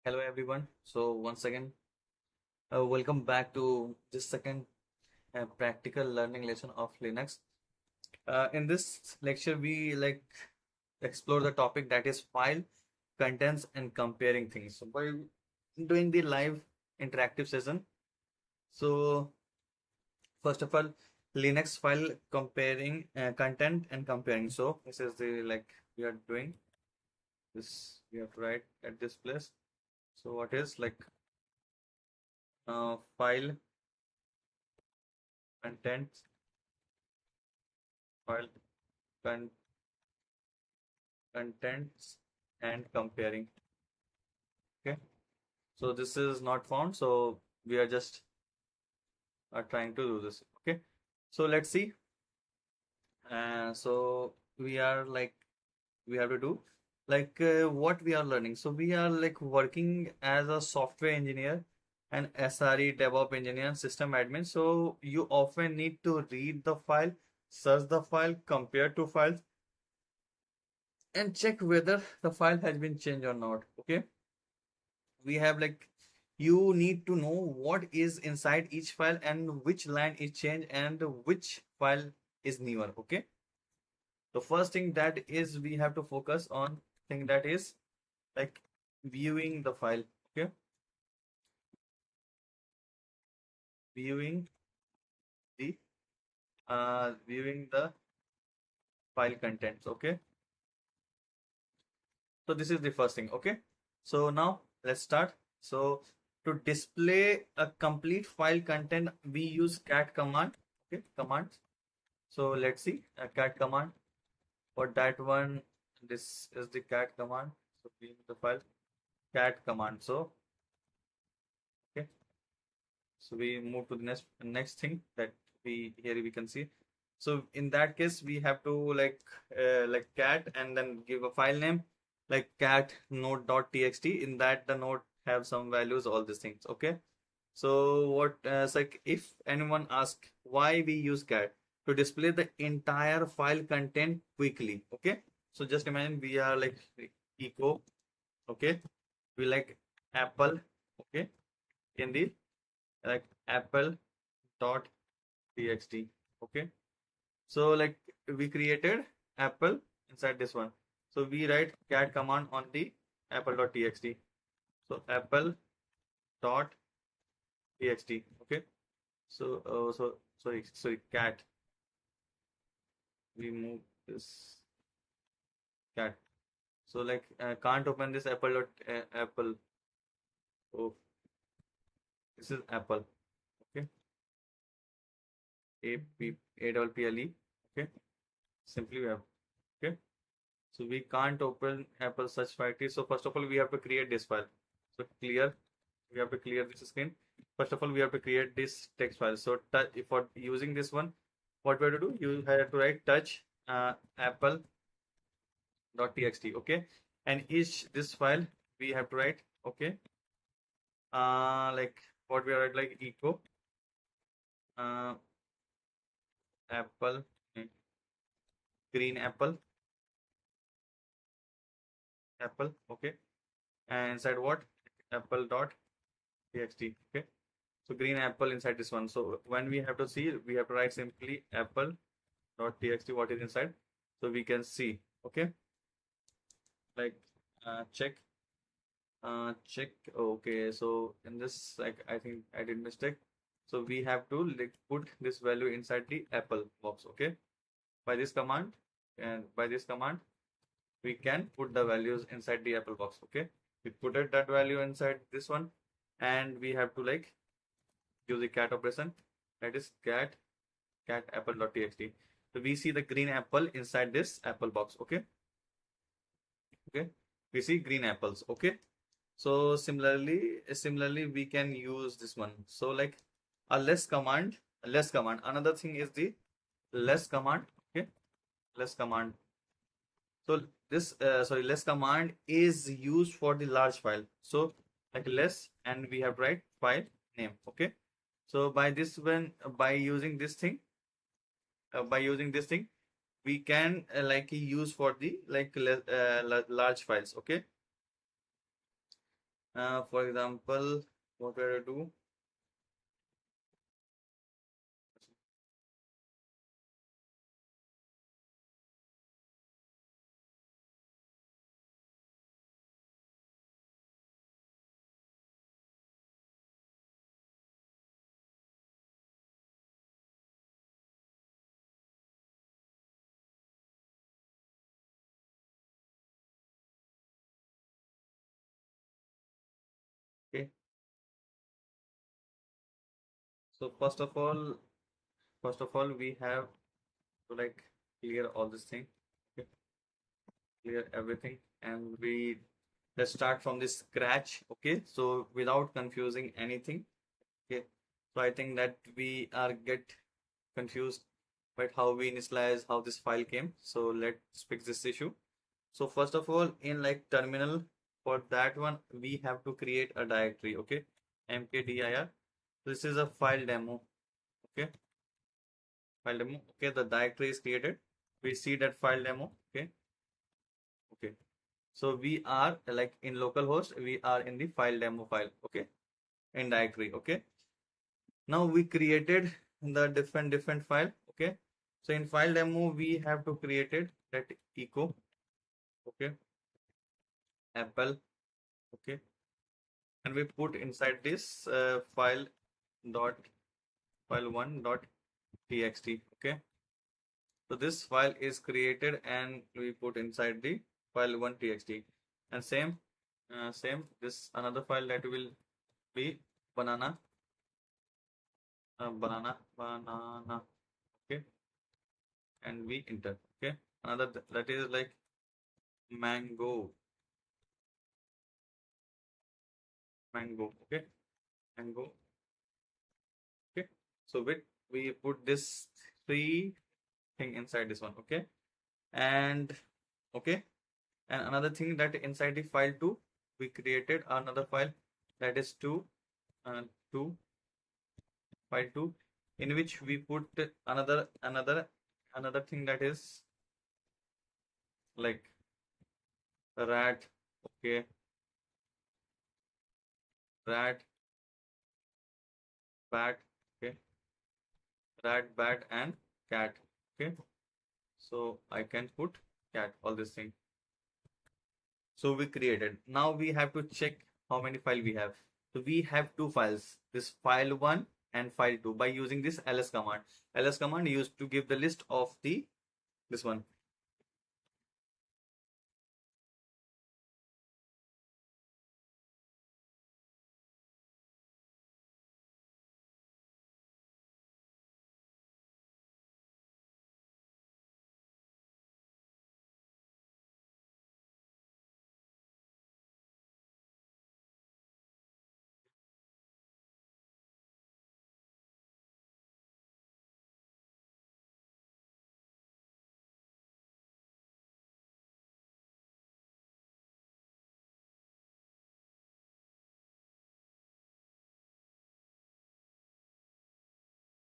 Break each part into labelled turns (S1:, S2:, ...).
S1: Hello everyone. So once again, welcome back to this second practical learning lesson of Linux. In this lecture, we explore the topic that is file contents and comparing things. So by doing the live interactive session, so first of all, Linux file comparing content and comparing. So this is the we are doing this. We have to write at this place. So what is file content file con contents and comparing. Okay, so this is not found, so we are just trying to do this. Okay, so let's see. So we are we have to do what we are learning. So we are working as a software engineer and SRE DevOps engineer and system admin. So you often need to read the file, search the file, compare two files, and check whether the file has been changed or not. Okay, we have you need to know what is inside each file and which line is changed and which file is newer. Okay, the first thing that is we have to focus on thing that is like viewing the file. Okay, viewing the viewing the file contents. Okay, so this is the first thing. Okay, so now let's start. So to display a complete file content, we use cat command. Okay, commands. So let's see a cat command. For that one, this is the cat command. So we the file cat command. So okay, so we move to the next thing that we here we can see. So in that case, we have to cat and then give a file name like cat node.txt. In that the node have some values, all these things. Okay. So what it's like if anyone asks why we use cat to display the entire file content quickly. Okay. So just imagine we are like echo. Okay. We like apple. Okay. In the apple dot txt. Okay. So we created apple inside this one. So we write cat command on the apple.txt. So apple dot txt. Okay. So sorry cat. We move this cat. So can't open this apple. Oh, this is apple. Okay. A double P L E. Okay. Simply we have. Okay. So we can't open Apple search factory. So first of all, we have to create this file. So clear. We have to clear this screen. First of all, we have to create this text file. So for using this one, what we have to do? You have to write touch apple.txt. Okay, and each this file we have to write. Okay, what we write echo uh, apple green apple. Okay, and inside what apple.txt. Okay, so green apple inside this one. So when we have to see, we have to write simply apple.txt what is inside, so we can see. Okay, like check check. Okay, so in this I think I did mistake. So we have to put this value inside the apple box. Okay, by this command, and by this command we can put the values inside the apple box. Okay, we put it that value inside this one, and we have to use the cat operation, that is cat apple.txt. So we see the green apple inside this apple box. Okay, okay, we see green apples. Okay, so similarly we can use this one. So a less command, another thing is the less command. Okay, less command. So this sorry less command is used for the large file. So less, and we have to write file name. Okay, so by this one, by using this thing we can use for the large files. Okay, For example, what we are to do? Okay. So first of all, we have to like clear all this thing. Okay, clear everything, and we let's start from this scratch. Okay, so without confusing anything. Okay, so I think that we are get confused but how we initialize how this file came. So let's fix this issue. So first of all, in like terminal, for that one we have to create a directory. Okay, mkdir. This is a file demo. Okay, file demo. Okay, the directory is created. We see that file demo. Okay, okay. So we are like in localhost, we are in the file demo file. Okay, in directory. Okay, now we created the different file. Okay, so in file demo we have to create it that echo. Okay, apple. Okay, and we put inside this file dot file1 dot txt. Okay, so this file is created and we put inside the file1 txt, and same this another file that will be banana banana. Okay, and we enter. Okay, another that is like mango. Okay, mango. Okay, so we put this three thing inside this one. Okay, and okay, and another thing that inside the file 2 we created another file that is 2 2 file 2, in which we put another thing that is like rat. Okay, rat bat. Okay, rat bat and cat. Okay, so I can put cat, all this thing. So we created. Now we have to check how many file we have. So we have two files, this file 1 and file 2, by using this ls command. Ls command used to give the list of the this one.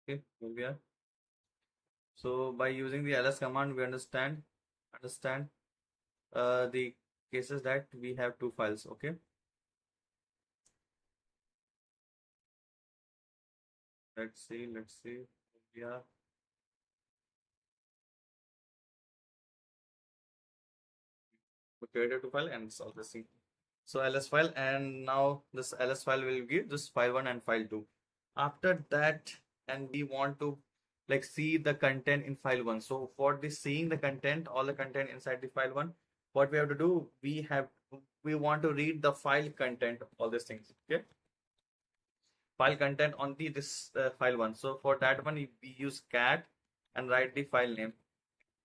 S1: Okay, here we are. So by using the ls command, we understand the cases that we have two files. Okay, let's see. We are we created two file and solve this thing. So ls file, and now this ls file will give this file 1 and file 2. After that, and we want to like see the content in file 1. So for this seeing the content, all the content inside the file 1, what we have to do, we want to read the file content, all these things. Okay, file content on the this file 1. So for that one we use cat and write the file name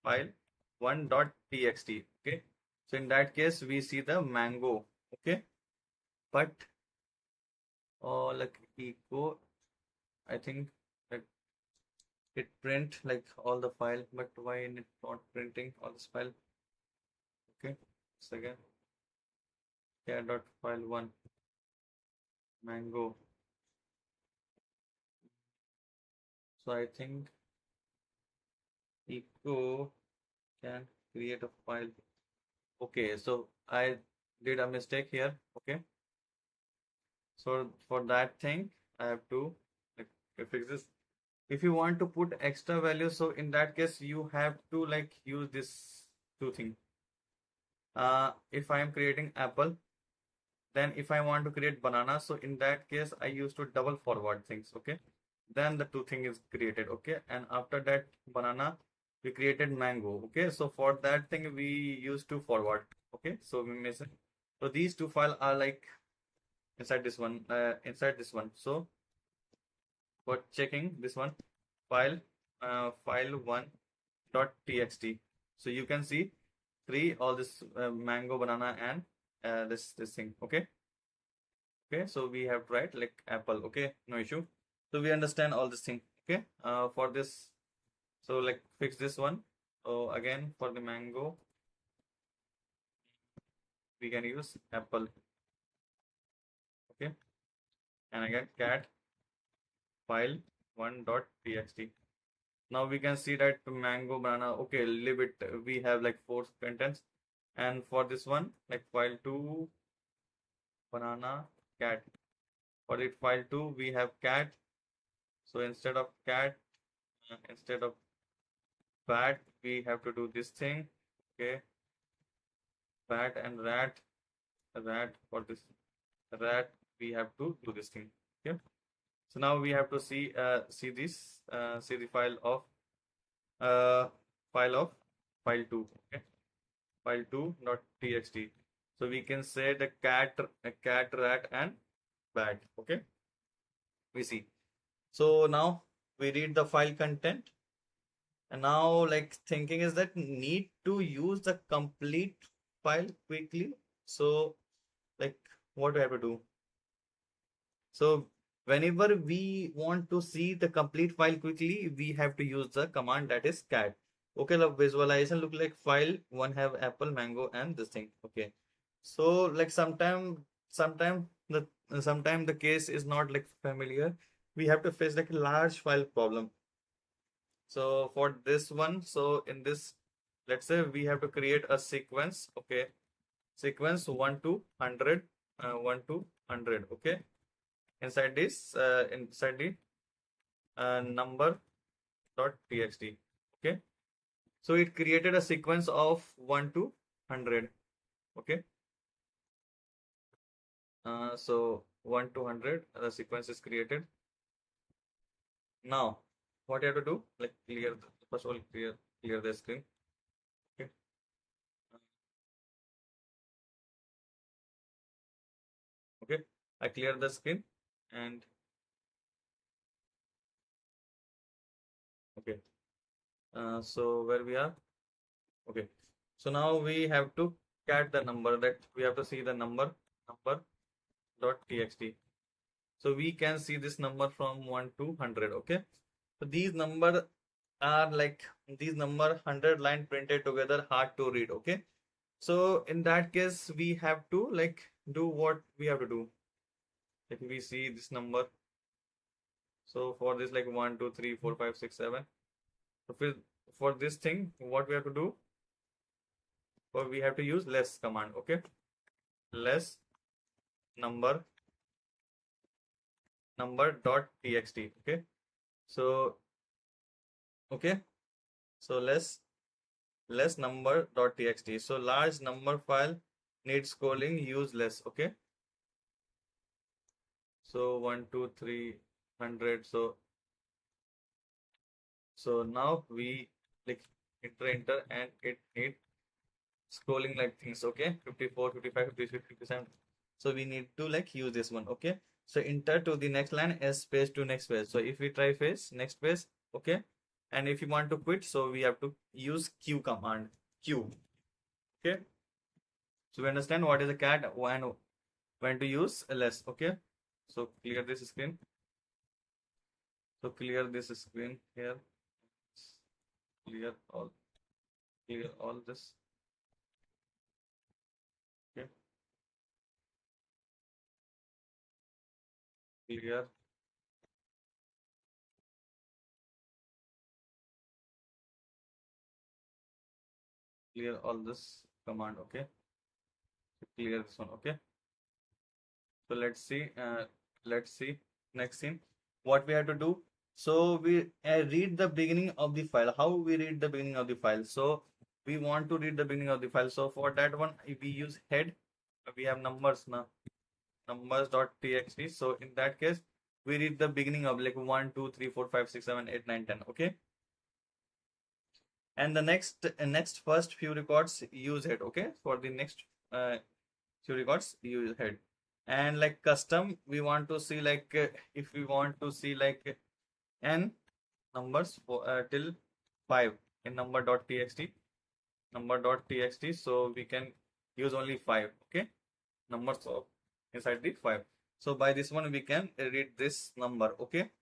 S1: file1 dot txt. Okay, so in that case we see the mango. Okay, but like echo, I think like it print like all the file, but why it not printing all this file? Okay, second cat dot file 1 mango. So I think echo can create a file. Okay, so I did a mistake here. Okay, So for that thing, I have to like fix this. If you want to put extra value, so in that case, you have to like use this two thing. If I am creating apple, then if I want to create banana, so in that case, I used to double forward things. Okay, then the two thing is created. Okay, and after that banana, we created mango. Okay, so for that thing we used to forward. Okay, so we miss it. So these two file are like inside this one, so for checking this one file, file one dot txt, so you can see three all this mango, banana, and this thing. Okay, okay, so we have tried like apple. Okay, no issue. So we understand all this thing. Okay, for this, so like fix this one. So again for the mango we can use apple. Okay, and again cat file one dot txt. Now we can see that mango, banana. Okay, leave it. We have like four contents, and for this one like file two banana cat. For it file two we have cat. So instead of cat, instead of bat, we have to do this thing. Okay, bat and rat. Rat for this rat we have to do this thing. Okay, so now we have to see this, see the uh file of file two. Okay, file two dot txt. So we can say the cat, rat, and bat. Okay, we see. So now we read the file content, and now like thinking is that need to use the complete file quickly. So like what do I have to do? So whenever we want to see the complete file quickly, we have to use the command that is cat. Okay, the visualization look like file one have apple, mango, and this thing. Okay, so like sometime the case is not like familiar. We have to face like a large file problem. So for this one, so in this, let's say we have to create a sequence. Okay, sequence 1 to 100, 1 to 100. Okay, inside this, inside the number dot txt. Okay, so it created a sequence of 1 to 100. Okay, so 1 to 100, the sequence is created. Now what you have to do, like first of all clear the screen. Okay, okay, I clear the screen, and okay, so where we are. Okay, so now we have to cat the number, that we have to see the number dot txt. So we can see this number from 1 to 100. Okay, so these number are like these number 100 line printed together, hard to read. Okay, so in that case we have to like do what we have to do. If we see this number, so for this like 1 2 3 4 5 6 7, so for this thing what we have to do, or we have to use less command. Okay, less number dot txt. Okay, so okay, so less number dot txt. So large number file needs calling, use less. Okay, so 1 2 3 100. So now we like enter and it need scrolling like things. Okay, 54 55 56 57. So we need to like use this one. Okay, so enter to the next line, s space to next space. So if we try face next space. Okay, and if you want to quit, so we have to use q command, q. Okay, so we understand what is a cat and when to use less. Okay, so clear this screen. So clear this screen here. Clear all. Clear all this. Okay, clear. Clear all this command. Okay, clear this one. Okay, So let's see next thing what we have to do. So we read the beginning of the file. How we read the beginning of the file? So we want to read the beginning of the file. So for that one, if we use head, we have numbers now, numbers.txt. So in that case, we read the beginning of like 1, 2, 3, 4, 5, 6, 7, 8, 9, 10. Okay. And the next first few records use head. Okay. For the next few records use head. And like custom, we want to see like if we want to see like n numbers for, till 5 in number.txt, so we can use only 5. Okay, numbers of inside the 5. So by this one we can read this number. Okay,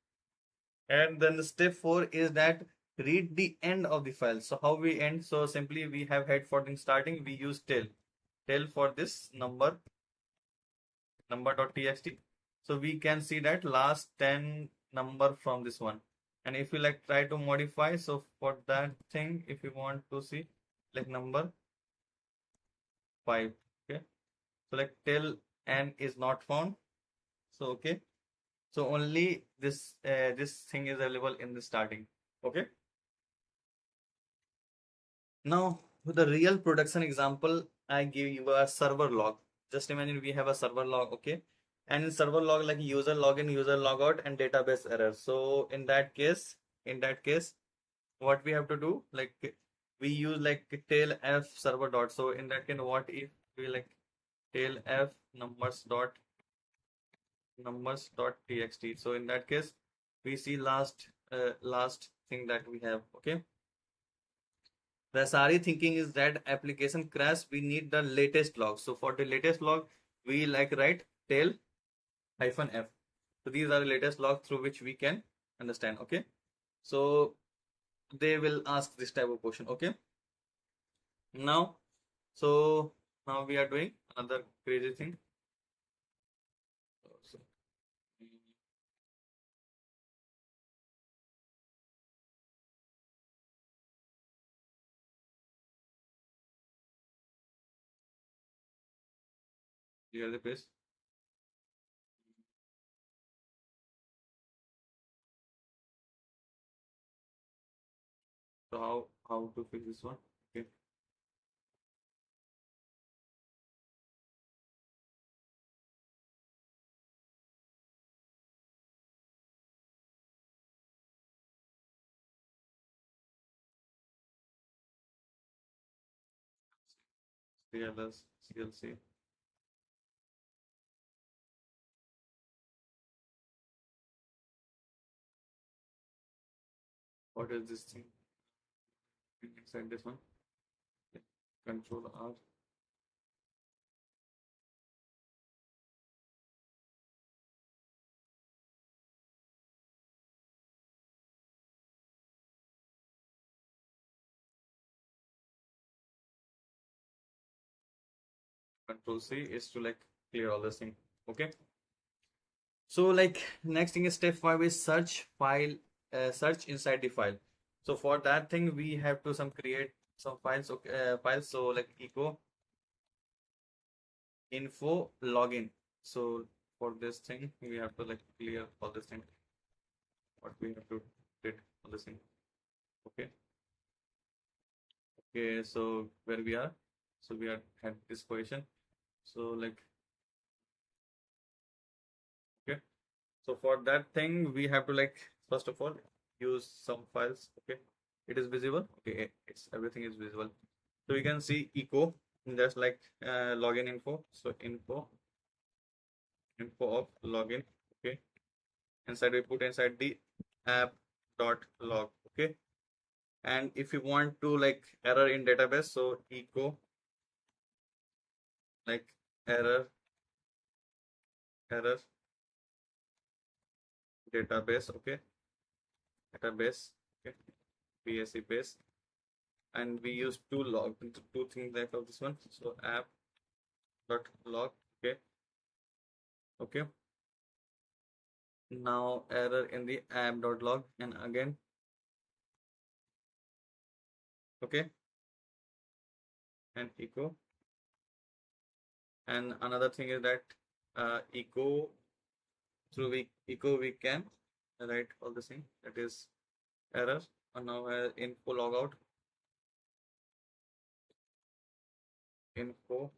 S1: and then the step 4 is that read the end of the file. So how we end? So simply we have head for the starting, we use tail for this number.txt. So we can see that last 10 number from this one. And if you like try to modify, so for that thing, if you want to see like number 5, okay, so like till n is not found. So okay, so only this thing is available in the starting. Okay, now with the real production example, I give you a server log. Just imagine we have a server log. Okay, and in server log like user login, user logout, and database error. So in that case what we have to do, like we use like tail f server dot. So in that case, what if we like tail f numbers dot txt. So in that case we see last thing that we have. Okay, the Sari thinking is that application crash, we need the latest log. So for the latest log we like write tail -f. So these are the latest log through which we can understand. Okay, so they will ask this type of question. Okay, now so now we are doing another crazy thing. So, here the page. So how to fix this one? Okay, CLS CLC. What is this thing inside this one? Okay. Control R. Control C is to like clear all this thing. Okay. So like next thing is step 5 is search file, search inside the file. So for that thing we have to some create some files. Okay, files. So like echo info login. So for this thing we have to like clear all this thing. What we have to did all this thing. Okay. Okay. So where we are? So we are at this position. So like okay. So for that thing we have to like first of all use some files. Okay, it is visible. Okay, it's everything is visible. So you can see echo just like login info. So info of login. Okay, inside we put inside the app dot log. Okay, and if you want to like error in database, so echo like error database. Okay, database. Okay, base base, and we use two things like of this one. So app dot log. Okay, okay, now error in the app dot log, and again okay, and echo. And another thing is that echo through echo we can write all the thing that is error, and now info logout, info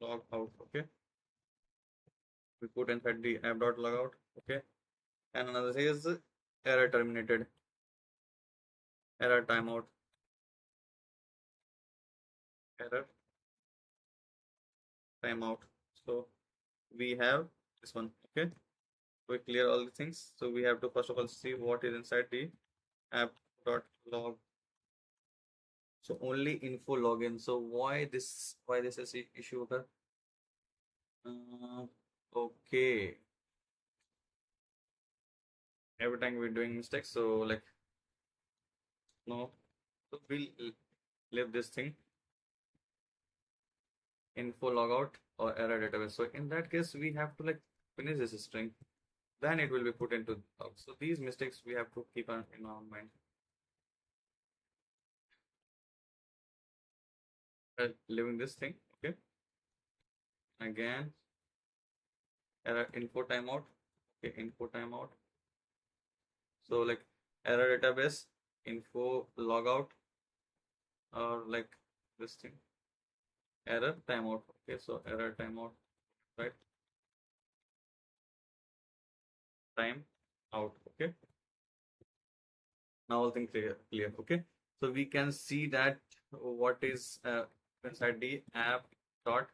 S1: log out. Okay, we put inside the app dot logout. Okay, and another thing is error terminated, error timeout, error timeout. So we have this one. Okay, we clear all the things. So we have to first of all see what is inside the app dot log. So only info login. So why this is issue occur? Okay, every time we're doing mistakes, so like no, so we'll leave this thing info logout or error database. So in that case we have to like finish this string, then it will be put into log. So these mistakes we have to keep on in our mind. Leaving this thing. Okay, again error info timeout. Okay, info timeout. So like error database info logout, or like this thing error timeout. Okay, so error timeout, right? Time out. Okay, now all things clear. Okay, so we can see that what is inside the app dot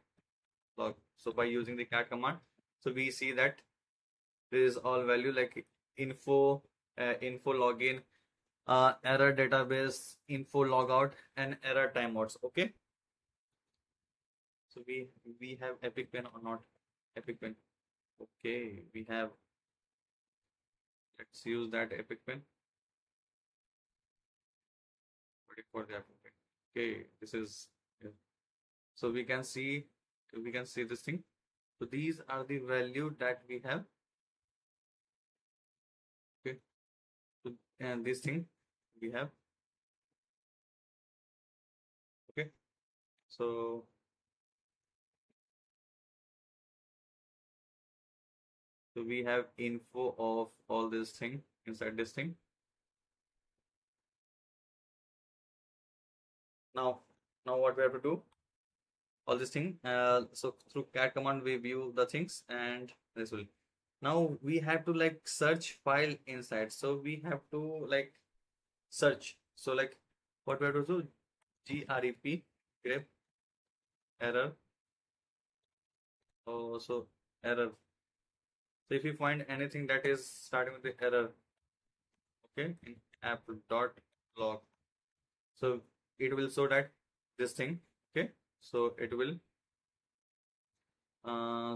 S1: log. So by using the cat command, so we see that there is all value like info, info login, error database, info logout, and error timeouts. Okay, so we have epic pen or not epic pen. Okay, we have, let's use that epic pen. Ready for the epic pen. Okay, this is, yeah. So we can see this thing. So these are the value that we have. Okay, so, and this thing we have. Okay, so we have info of all this thing inside this thing. Now what we have to do, all this thing. So through cat command we view the things, and this will, now we have to like search file inside. So we have to like search. So like what we have to do, grep grep error. Oh, so error. So if you find anything that is starting with the error, okay, in app dot log, so it will show that this thing. Okay, so it will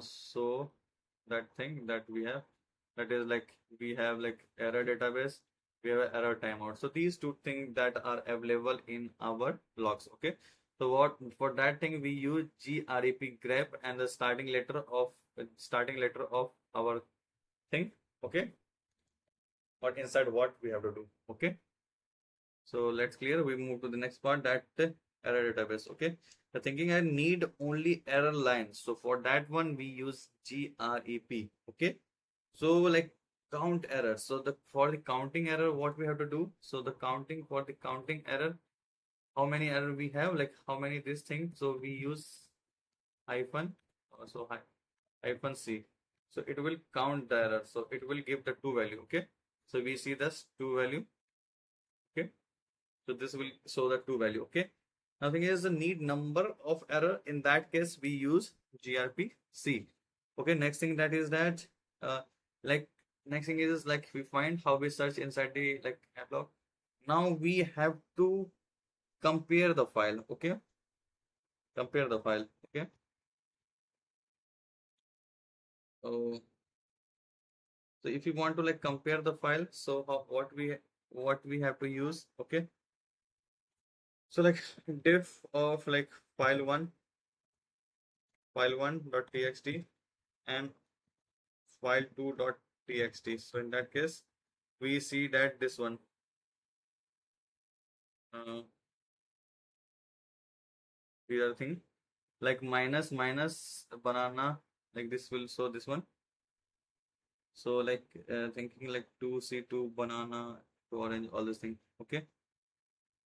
S1: so that thing that we have, that is like we have like error database, we have error timeout. So these two things that are available in our logs. Okay, so what for that thing we use grep grep and the starting letter of our thing. Okay, but inside what we have to do. Okay, so let's clear, we move to the next part, that the error database. Okay, the thinking I need only error lines, so for that one we use grep. Okay, so like count error. So the for the counting error what we have to do, so the counting for the counting error, how many error we have, like how many this thing, so we use hyphen, so hyphen c, so it will count the error, so it will give the two value. Okay, so we see this two value. Okay, so this will show the two value. Okay, nothing is the need number of error, in that case we use grpc. Okay, next thing that is that like next thing is like we find how we search inside the like app log. Now we have to compare the file. Okay, compare the file. Okay, so if you want to like compare the file, so what we have to use. Okay, so like diff of like file1 file1.txt and file2.txt. So in that case we see that this one uh, these are thing. like minus minus banana, like this will show this one. So like thinking like 2C2 banana, 2 orange, all this thing. Okay.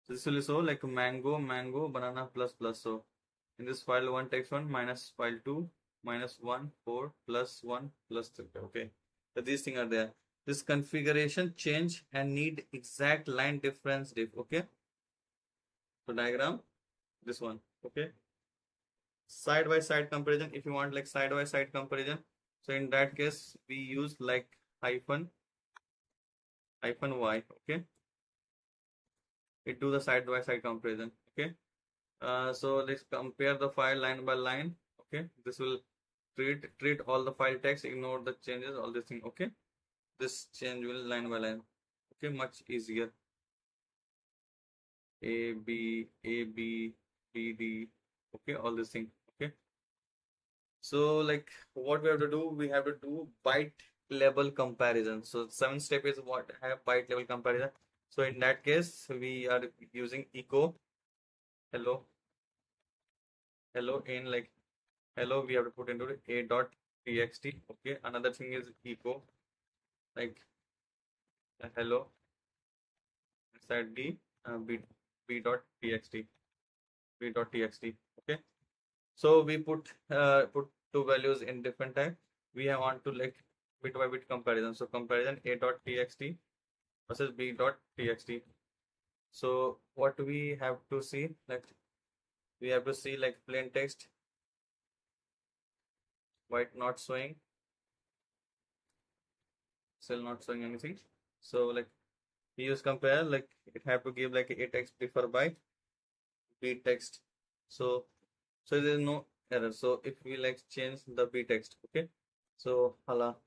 S1: So this will show like mango, mango, banana plus plus. So in this file 1 text 1 minus file 2 minus 1 4 plus 1 plus 3. Okay. So these things are there. This configuration change and need exact line difference diff. Okay. So diagram, this one. Okay. Side by side comparison. If you want like side by side comparison, so in that case we use like hyphen y. Okay. It do the side by side comparison. Okay. So let's compare the file line by line. Okay. This will treat all the file text, ignore the changes, all this thing. Okay. This change will line by line. Okay. Much easier. A B B D. Okay. All this thing. Okay. So like what we have to do, we have to do byte level comparison. So 7th step is what have byte level comparison. So in that case, we are using echo hello in like hello, we have to put into a dot txt. Okay. Another thing is echo like hello inside d b dot txt Okay. So we put two values in different time. We have want to like bit by bit comparison. So comparison a dot txt versus b dot txt. So what we have to see, like we have to see like plain text, white not showing, still not showing anything. So like we use compare, like it have to give like a text differ by b text. So there is no error. So if we like change the b text, okay. So hala,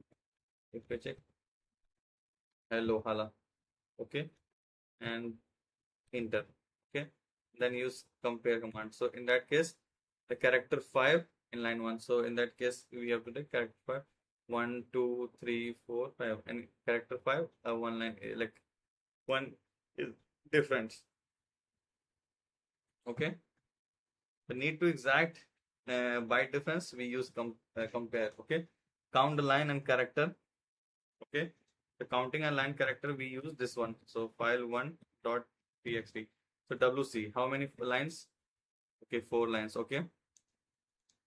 S1: if we check hello hala, okay, and enter, okay, then use compare command. So in that case the character 5 in line 1. So in that case we have to take character 5 1 2 3 4 5 and character 5 one line like one is different. Okay. The need to exact byte difference, we use compare. Okay. Count the line and character. Okay. The counting and line character, we use this one. So file 1 dot txt. So wc, how many lines? Okay, 4 lines. Okay.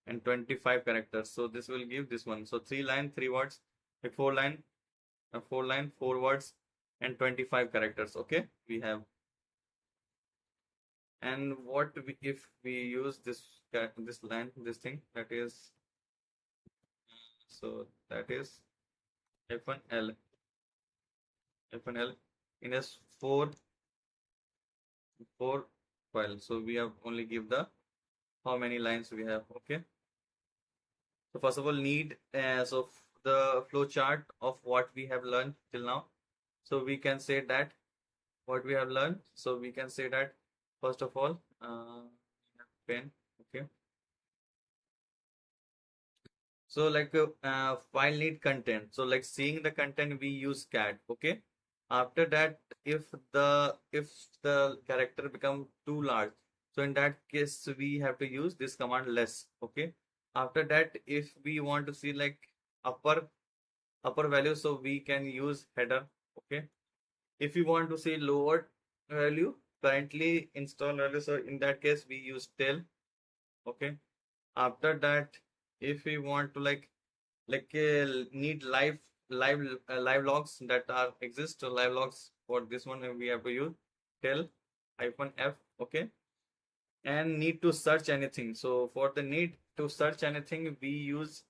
S1: And 25 characters. So this will give this one. So 3 line, 3 words, like 4 line, 4 words, and 25 characters. Okay, we have. And what if we use this line, this thing, that is, so that is F1L in s 4 file. So we have only give the how many lines we have. Okay. So first of all, need so the flow chart of what we have learned till now. So we can say that what we have learned. So we can say that first of all, pen. Okay. So like file need content. So like seeing the content, we use cat. Okay. After that, if the character become too large, so in that case we have to use this command less. Okay. After that, if we want to see like upper value, so we can use header. Okay. If you want to see lower value, currently installed value, so in that case we use tail. Okay. After that, if we want to like need live logs that are exist, so live logs, for this one we have to use tail -f. Okay. And need to search anything, so for the need to search anything, we use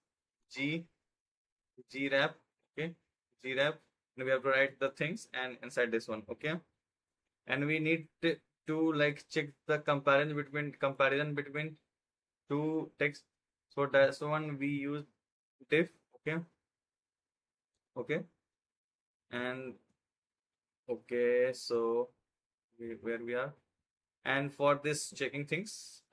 S1: grep. Okay. Grep, and we have to write the things and inside this one. Okay. And we need to like check the comparison between two text. So that's one we use diff. Okay. Okay. And okay, so where we are, and for this checking things,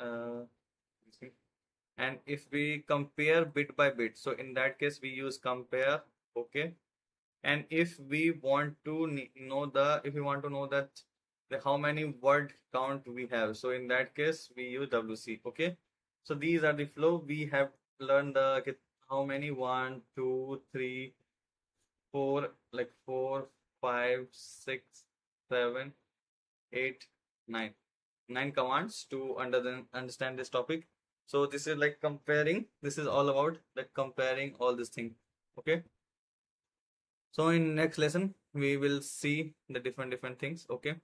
S1: and if we compare bit by bit, so in that case we use compare. Okay. And if we want to know that how many word count we have, so in that case we use wc. Okay. So these are the flow. We have learned the how many 1, 2, 3, 4, like 4, 5, 6, 7, 8, 9. 9 commands to understand this topic. So this is like comparing. This is all about like comparing all this thing. Okay. So in next lesson we will see the different things. Okay.